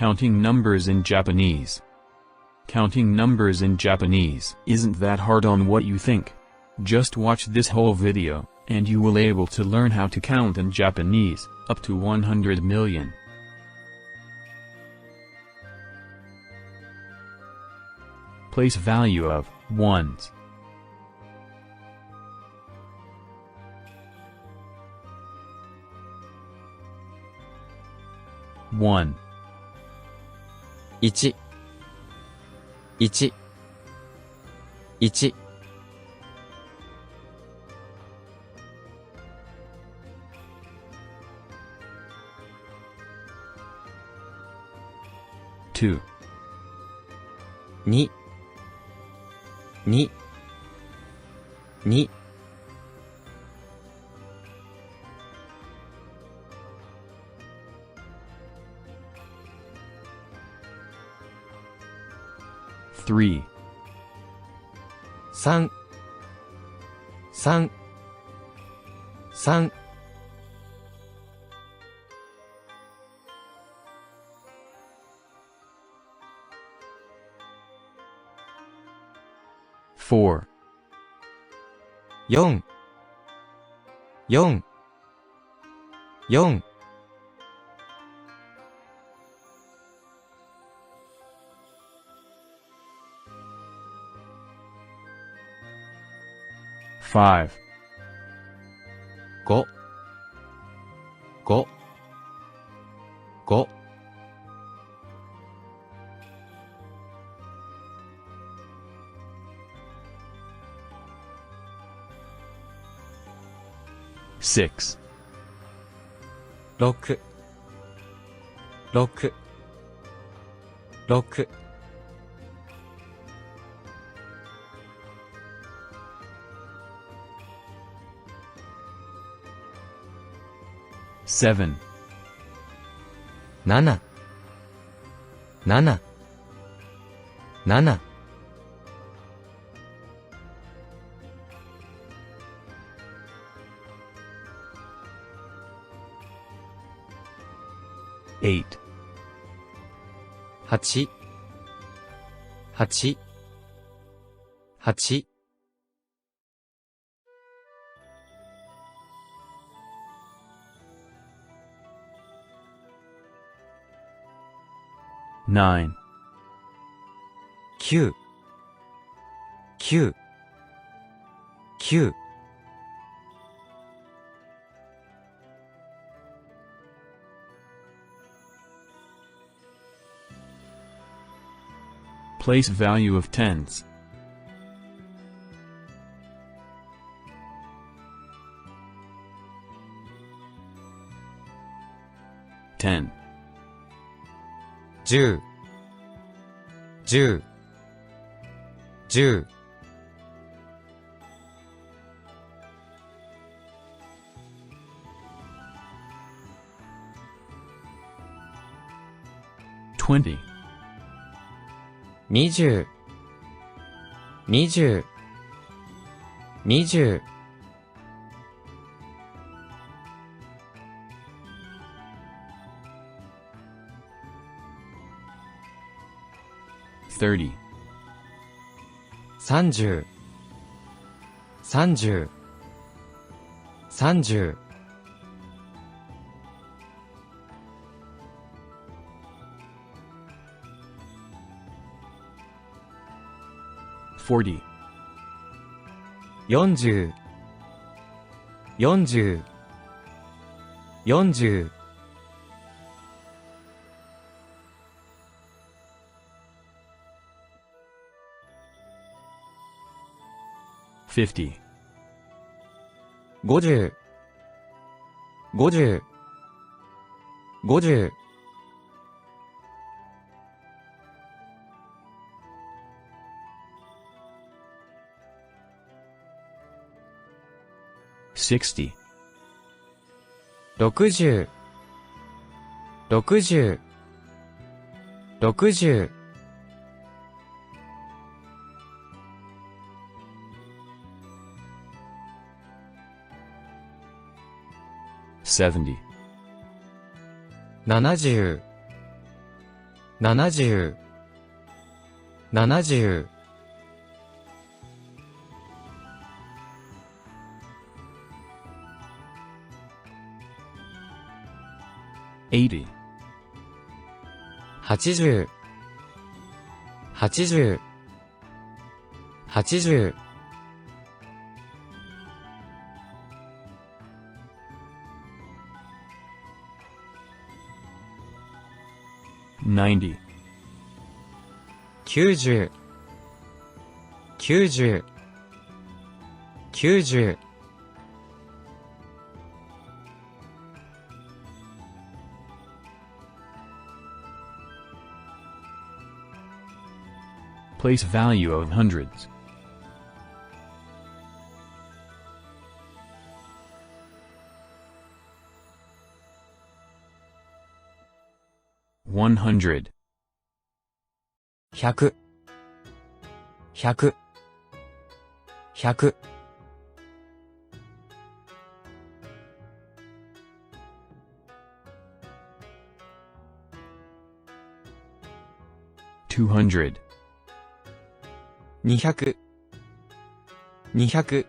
Counting numbers in Japanese. Counting numbers in Japanese isn't that hard on what you think. Just watch this whole video, and you will able to learn how to count in Japanese, up to 100 million. Place value of ones. One. 1 1 1 Two. 2 2 2 Three. 3 3 3 Four. 4 4 4 Five. 5 5 5 Six. 6 6 6 Seven. 7 7 7 Eight. 8 8 8 Nine. 9 9 9 Place value of tens. Ten. 10 10 10 20. 20 20 20 30. 30 30 30 40. 40 40 40 50. 50 50 50 60. 60 60 60 70. 70 70、70、80, 80、80、80、90, 90、90、90、place value of hundreds. 100, 100、100、100、200, 200、200、200、300,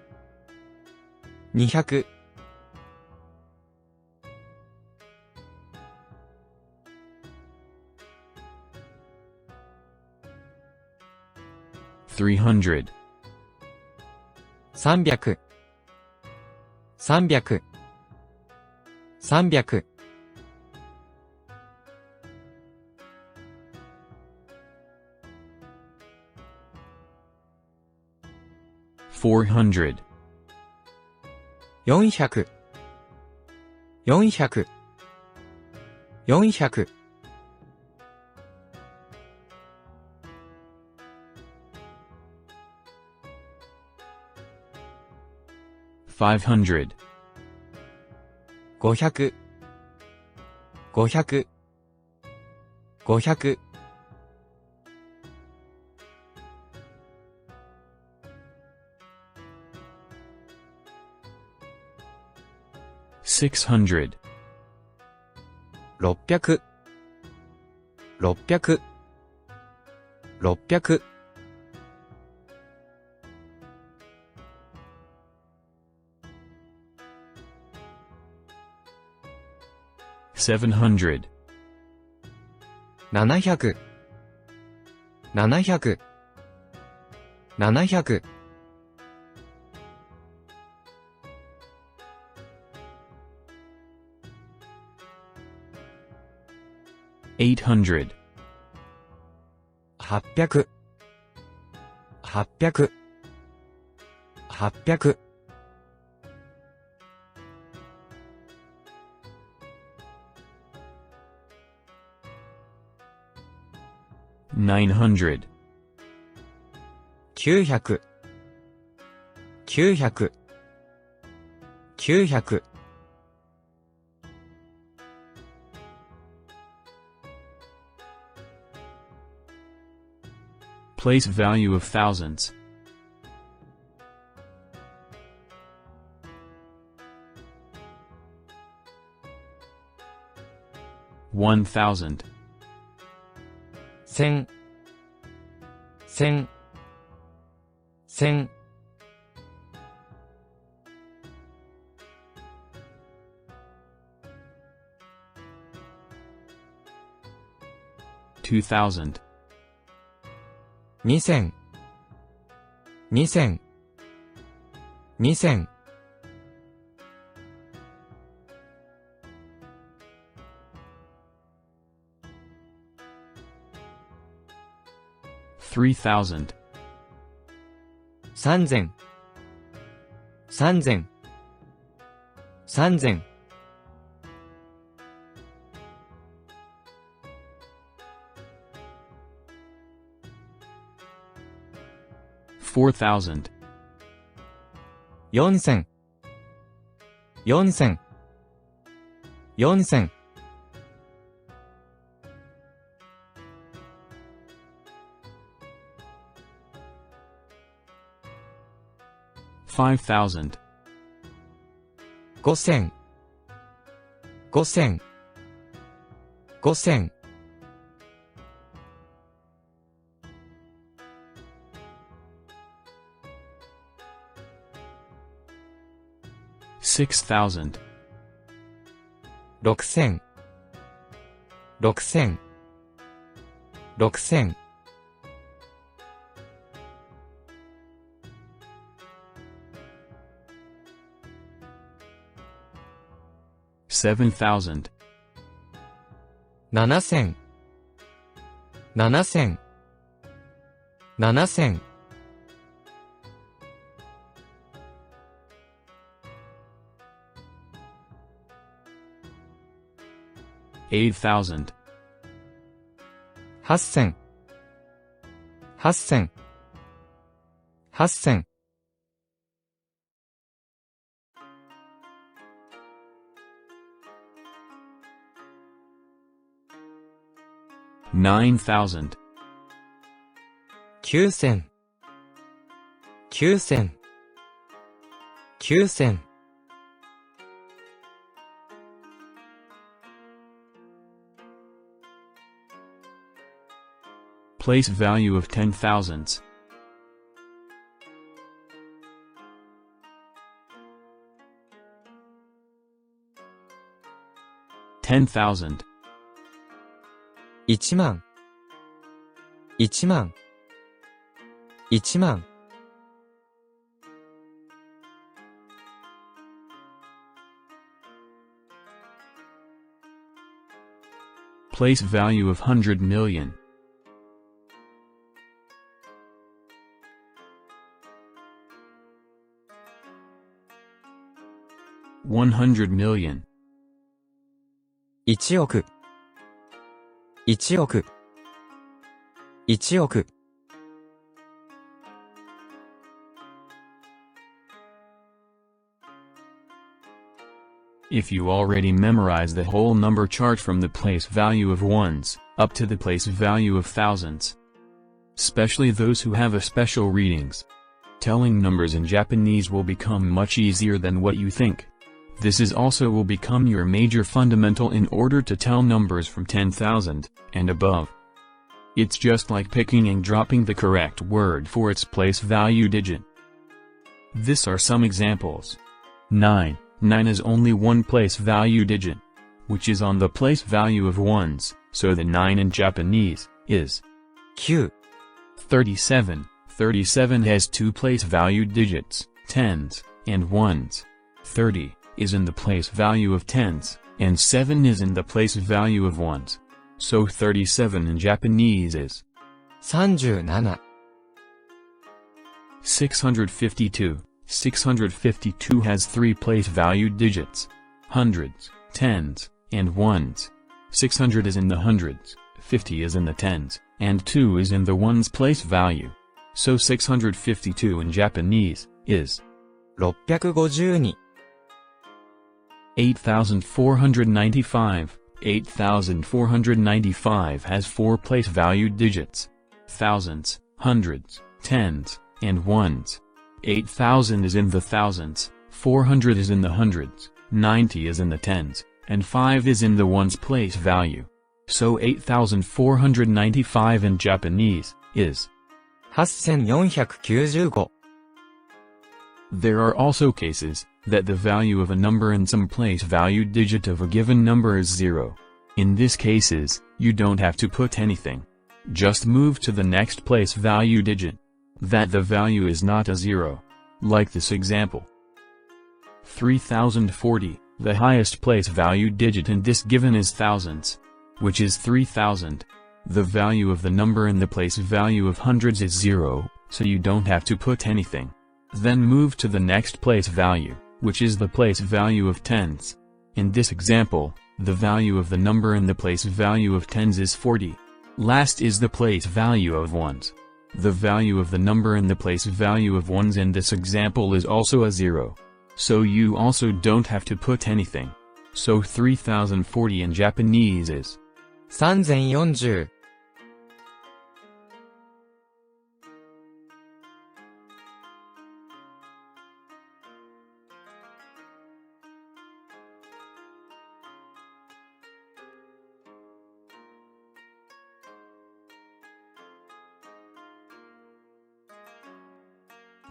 300、300、300、400, 400、400、400、500, 500、500、500、600, 600、600、600、700, 700、700、700、800, 800、800、800、900, 900、900、900、place value of thousands. 1000, 1000、1000、1000、2000, 2000、2000、2000、3000, 3000、3000、3000、4000, 4000、4000、4000、5000, 5000、5000、5000、6,000, 6000、6000、6000、7,000, 7000、7000、7000、8,000, 8000、8000、8000、9,000, 9000、9000、9000、place value of 10,000s, 10,000, 1万、1万、1万、place value of 100 million, 100 million, 1億、1億、1億、If you already memorize the whole number chart from the place value of ones, up to the place value of thousands. Especially those who have a special readings. Telling numbers in Japanese will become much easier than what you think. This is also will become your major fundamental in order to tell numbers from 10,000, and above. It's just like picking and dropping the correct word for its place value digit. This are some examples. 9. 9 is only one place value digit, which is on the place value of ones, so the 9 in Japanese is 9、 37. 37 has two place value digits, tens, and ones. 30 is in the place value of tens, and 7 is in the place value of ones. So 37 in Japanese is 37、 652. 652 has three place value digits, hundreds, tens, and ones. 600 is in the hundreds, 50 is in the tens, and 2 is in the ones place value. So 652 in Japanese is 652、 8,495. 8,495 has four place value digits, thousands, hundreds, tens, and ones. 8,000 is in the thousands, 400 is in the hundreds, 90 is in the tens, and 5 is in the ones place value. So 8,495 in Japanese is 8495。 There are also cases that the value of a number in some place value digit of a given number is 0. In these cases, you don't have to put anything. Just move to the next place value digit. That the value is not a 0. Like this example. 3040, the highest place value digit in this given is thousands, which is 3000. The value of the number in the place value of hundreds is 0, so you don't have to put anything. Then move to the next place value, which is the place value of tens. In this example, the value of the number in the place value of tens is 40. Last is the place value of ones. The value of the number in the place value of ones in this example is also a 0. So you also don't have to put anything. So 3040 in Japanese is 3040。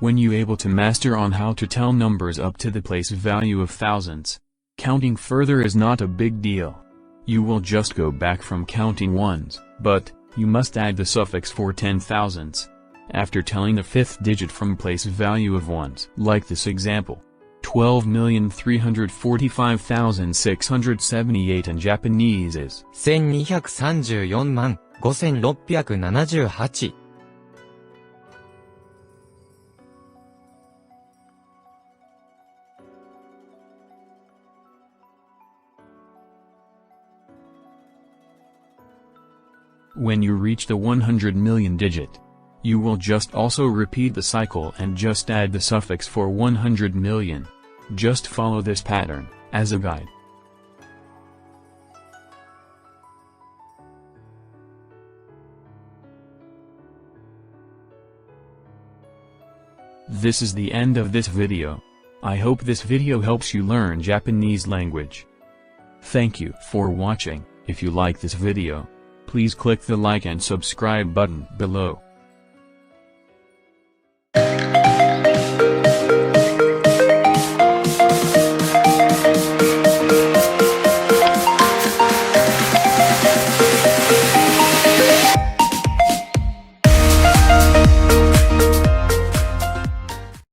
When you able to master on how to tell numbers up to the place value of thousands, counting further is not a big deal. You will just go back from counting ones, but you must add the suffix for 10,000s. After telling the fifth digit from place value of ones. Like this example. 12,345,678 in Japanese is 12345678。When you reach the 100 million digit, you will just also repeat the cycle and just add the suffix for 100 million. Just follow this pattern, as a guide. This is the end of this video. I hope this video helps you learn Japanese language. Thank you for watching. If you like this video, please click the like and subscribe button below.